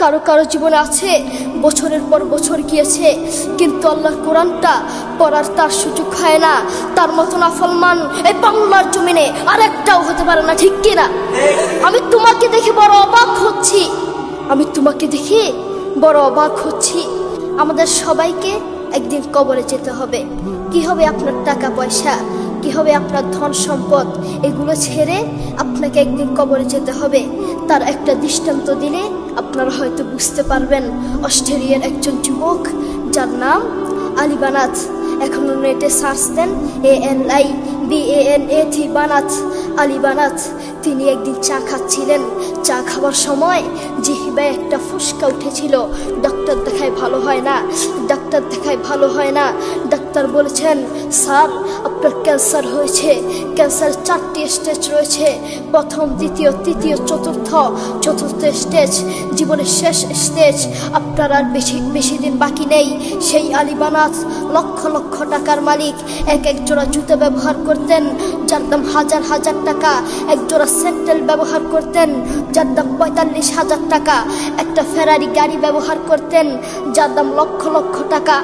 কারো কারো জীবনে আছে বছরের পর বছর গিয়েছে, কিন্তু আল্লাহর কোরআনটা পড়ার তার সুযোগ হয় না। তার মতো নাফরমান এই বাংলার জমিনে আরেকটাও হতে পারে না, ঠিক কিনা? আমি তোমাকে দেখে বড় অবাক হচ্ছি, আমি তোমাকে দেখে বড় অবাক হচ্ছি। আমাদের সবাইকে একদিন কবরে যেতে হবে। কি হবে আপনার টাকা পয়সা, কি হবে আপনার ধন সম্পদ, এগুলো ছেড়ে আপনাকে একদিন কবরে যেতে হবে। তার একটা দৃষ্টান্ত দিলে আপনারা হয়তো বুঝতে পারবেন। অস্ট্রেলিয়ার একজন যুবক যার নাম আলী বানাত, এখন নেটে সার্চ দেন ALIBANAT বানাত, আলী বানাত। তিনি একদিন চা খাচ্ছিলেন, চা খাওয়ার সময় জিহ্বায় একটা ফুসকা উঠেছিল। ডাক্তার দেখায় ভালো হয় না, ডাক্তার দেখায় ভালো হয় না। ডাক্তার বলেছেন, স্যার আপনার ক্যান্সার হয়েছে। ক্যান্সার 4টি স্টেজ রয়েছে, প্রথম, দ্বিতীয়, তৃতীয়, চতুর্থ স্টেজ, জীবনের শেষ স্টেজ। আপনার আর বেশি দিন বাকি নেই। সেই আলী বানাত লক্ষ লক্ষ টাকার মালিক। এক জোড়া জুতো ব্যবহার করতেন যার দাম হাজার হাজার টাকা, এক জোড়া স্যান্ডেল ব্যবহার করতেন যার দাম 45,000 টাকা, একটা ফেরারি গাড়ি ব্যবহার করতেন যার দাম লক্ষ লক্ষ টাকা।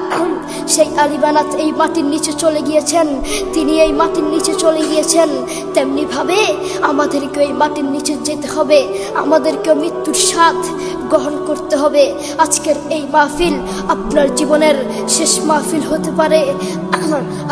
সেই আলী বানাত এই মাটির নিচে চলে গিয়েছেন। তিনি এই মাটির নিচে চলে গিয়েছেন, তেমনি ভাবে আমাদেরকে এই মাটির নিচে যেতে হবে, আমাদেরকে মৃত্যুর স্বাদ গ্রহণ করতে হবে। আজকের এই মাহফিল আপনার জীবনের শেষ মাহফিল হতে পারে।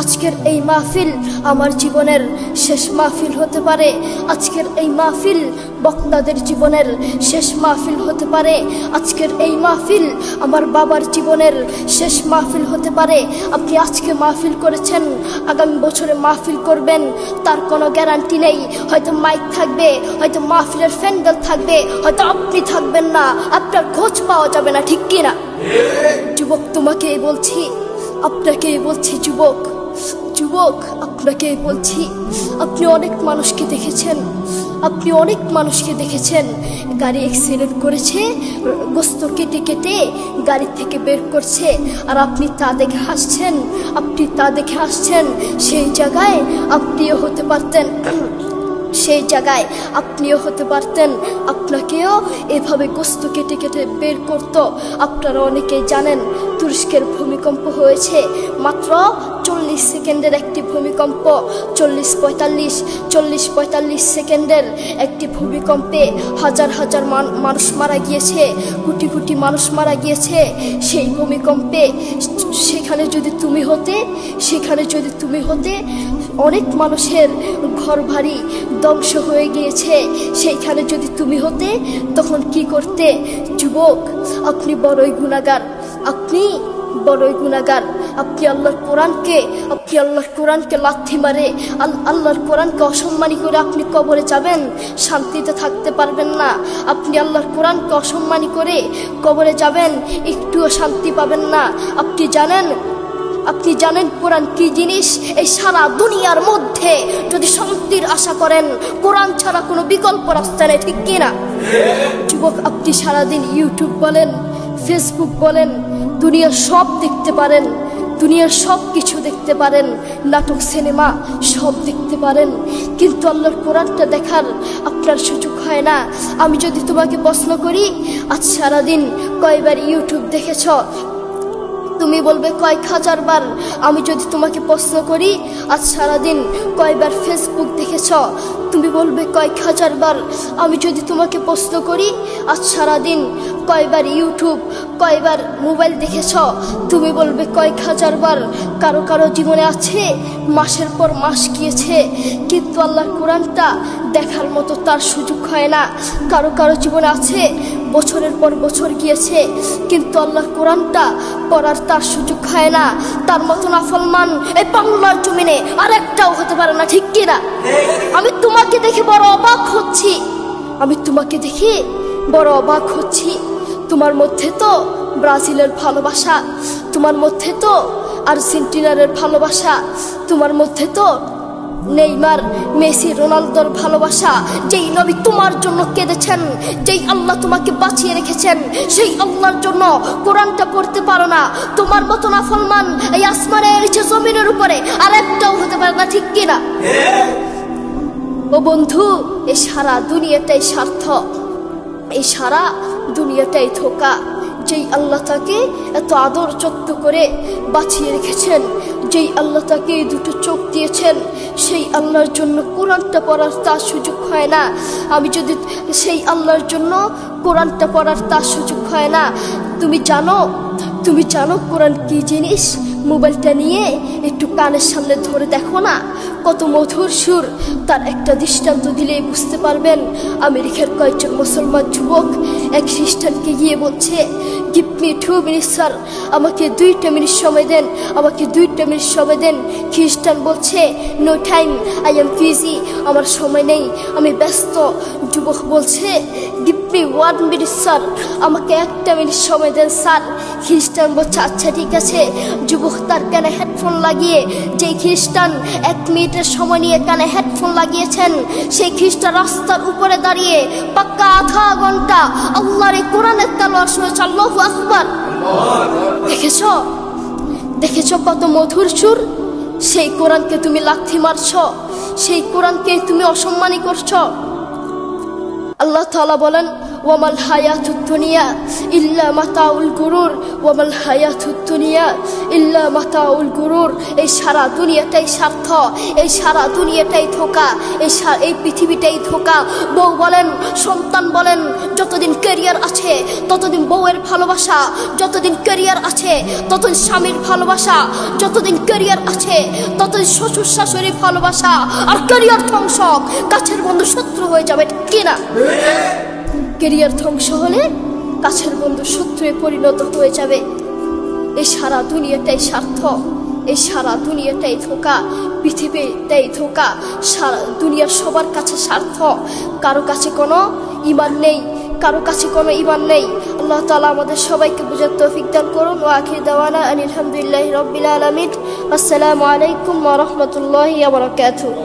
আজকের এই মাহফিল আমার জীবনের শেষ মাহফিল হতে পারে। আজকের এই মাহফিল বক্তাদের জীবনের শেষ মাহফিল হতে পারে। আজকের এই মাহফিল আমার বাবার জীবনের শেষ মাহফিল হতে পারে। আপনি আজকে মাহফিল করেছেন, আগামী বছরে মাহফিল করবেন তার কোনো গ্যারান্টি নেই। হয়তো মাইক থাকবে, হয়তো মাহফিলের প্যান্ডেল থাকবে, হয়তো আপনি থাকবেন না, আপনার খোঁজ পাওয়া যাবে না, ঠিক কিনা? যুবক তোমাকে বলছি, আপনাকে বলছি, যুবক আপনাকে বলছি, আপনি অনেক মানুষকে দেখেছেন, আপনি অনেক মানুষকে দেখেছেন গাড়ি অ্যাক্সিডেন্ট করেছে, গোস্ত কেটে কেটে গাড়ি থেকে বের করছে, আর আপনি তা দেখে হাসছেন, আপনি তা দেখে হাসছেন। সেই জায়গায় আপনিও হতে পারতেন, সেই জায়গায় আপনিও হতে পারতেন, আপনাকেও এভাবে গোস্ত কেটে কেটে বের করতো। আপনারা অনেকেই জানেন তুরস্কের ভূমিকম্প হয়েছে, মাত্র 40 সেকেন্ডের একটি ভূমিকম্প, 40-45 সেকেন্ডের একটি ভূমিকম্পে হাজার হাজার মানুষ মারা গিয়েছে, কোটি কোটি মানুষ মারা গিয়েছে। সেই ভূমিকম্পে সেখানে যদি তুমি হতে অনেক মানুষের ঘর বাড়ি ধ্বংস হয়ে গিয়েছে। সেইখানে যদি তুমি হতে তখন কি করতে? যুবক, আপনি বড়ই গুনাহগার, আপনি আল্লাহর কোরআনকে লাথি মারে, আল্লাহর কোরআনকে অসম্মানী করে আপনি কবরে যাবেন, শান্তিতে থাকতে পারবেন না। আপনি আল্লাহর কোরআনকে অসম্মানী করে কবরে যাবেন, একটুও শান্তি পাবেন না। আপনি জানেন কোরআন কি জিনিস? এই সারা দুনিয়ার মধ্যে যদি শান্তির আশা করেন, কোরআন ছাড়া কোনো বিকল্প রাস্তা নেই, ঠিক কিনা? যুবক, আপনি সারাদিন ইউটিউব বলেন, ফেসবুক বলেন, দুনিয়ার সব দেখতে পারেন, দুনিয়ার সব কিছু দেখতে পারেন, নাটক সিনেমা সব দেখতে পারেন, কিন্তু আল্লাহর কোরআনটা দেখার আপনার সুযোগ হয় না। আমি যদি তোমাকে প্রশ্ন করি, আজ সারাদিন কয়বার ইউটিউব দেখেছ? তুমি বলবে কয়েক হাজার বার। আমি যদি তোমাকে প্রশ্ন করি, আজ সারাদিন কয়বার ফেসবুক দেখেছ? তুমি বলবে কয়েক হাজার বার। আমি যদি তোমাকে প্রশ্ন করি, আজ সারাদিন কয়বার ইউটিউব, কয়বার মোবাইল দেখেছ? তুমি বলবে কয়েক হাজার বার। কারো কারো জীবনে আছে মাসের পর মাস গিয়েছে, কিন্তু আল্লাহর কোরআনটা দেখার মতো তার সুযোগ হয় না। কারো কারো জীবনে আছে বছরের পর বছর গিয়েছে, কিন্তু আল্লাহর কোরআনটা পড়ার তার সুযোগ হয় না। তার মতো নাফরমান এই বাংলার জমিনে আরেকটাও হতে পারে না, ঠিক কিনা? আমি তোমাকে দেখে বড় অবাক হচ্ছি, তোমার মধ্যে তো ব্রাজিলের ভালোবাসা, তোমার মধ্যে তো আর্জেন্টিনার ভালোবাসা, তোমার মধ্যে তো নেইমার, মেসি, রোনালদোর ভালোবাসা। যেই নবী তোমার জন্য কেঁদেছেন, যেই আল্লাহ তোমাকে বাঁচিয়ে রেখেছেন, সেই আল্লাহর জন্য কোরআনটা পড়তে পারো না। তোমার মতো নাফরমান এই আসমানের নিচে জমিনের উপরে আরেকটাও হতে পারে না, ঠিক কিনা? ও বন্ধু, এই সারা দুনিয়াটাই স্বার্থ, এই সারা দুনিয়াটাই ধোঁকা। যেই আল্লাহ তাকে এত আদর যত্ন করে বাঁচিয়ে রেখেছেন, যেই আল্লাহ তাকে এই দুটো চোখ দিয়েছেন, সেই আল্লাহর জন্য কোরআনটা পড়ার তার সুযোগ হয় না। আমি যদি সেই আল্লাহর জন্য কোরআনটা পড়ার তার সুযোগ হয় না। তুমি জানো কোরআন কি জিনিস? মোবাইলটা নিয়ে একটু কানের সামনে ধরে দেখো না, কত মধুর সুর। তার একটা দৃষ্টান্ত দিলেই বুঝতে পারবেন। আমেরিকার কয়েকজন মুসলমান যুবক এক খ্রিস্টানকে গিয়ে বলছে, গিভ মি 2 মিনিট স্যার, আমাকে 2টা মিনিট সময় দেন, আমাকে 2টা মিনিট সময় দেন। খ্রিস্টান বলছে, no time, I am busy, আমার সময় নেই, আমি ব্যস্ত। যুবক বলছে, গিভ মি 1 মিনিট স্যার, আমাকে 1টা মিনিট সময় দেন স্যার। খ্রিস্টান বলছে, আচ্ছা ঠিক আছে। যুবক তার কানে হেডফোন লাগিয়ে, যেই খ্রিস্টান 1 মিনিটের সময় নিয়ে কানে হেডফোন লাগিয়েছেন, সেই খ্রিস্টান রাস্তার উপরে দাঁড়িয়ে পাক্কা আধা ঘন্টা আল্লাহর এই কোরআনের তেলাওয়াত শুনেছে। আল্লাহু আকবার। দেখেছো কত মধুর সুর? সেই কোরআনকে তুমি লাথি মারছো, সেই কোরআনকে তুমি অসম্মানী করছো। আল্লাহ তাআলা বলেন, ওয়ামাল হায়াতুদ দুনিয়া ইল্লা মাতাউল গুরুর, ওয়ামাল হায়াতুদ দুনিয়া ইল্লা মাতাউল গুরুর। এই সারা দুনিয়াটাই স্বার্থ, এই সারা দুনিয়াটাই ধোঁকা, এই পৃথিবীটাই ধোঁকা। বউ বলেন, সন্তান বলেন, যতদিন ক্যারিয়ার আছে ততদিন বউয়ের ভালোবাসা, যতদিন ক্যারিয়ার আছে ততদিন স্বামীর ভালোবাসা, যতদিন ক্যারিয়ার আছে ততদিন শ্বশুর শাশুড়ির ভালোবাসা। আর ক্যারিয়ার ধ্বংস, কাছের বন্ধু শত্রু হয়ে যাবে, কিনা? ক্যারিয়ার ধ্বংস হলে কাছের বন্ধু শত্রুয়ে পরিণত হয়ে যাবে। এই সারা দুনিয়াটাই স্বার্থ, এই সারা দুনিয়াটাই ধোঁকা, পৃথিবীটাই ধোঁকা। সারা দুনিয়ার সবার কাছে স্বার্থ, কারো কাছে কোনো ঈমান নেই, কারো কাছে কোনো ঈমান নেই। আল্লাহ তাআলা আমাদের সবাইকে বুঝার তৌফিক দান করুন। ওয়া আখির দাওয়ানা আলহামদুলিল্লাহি রাব্বিল আলামিন। আসসালামু আলাইকুম ওয়া রাহমাতুল্লাহি ওয়া বারাকাতুহু।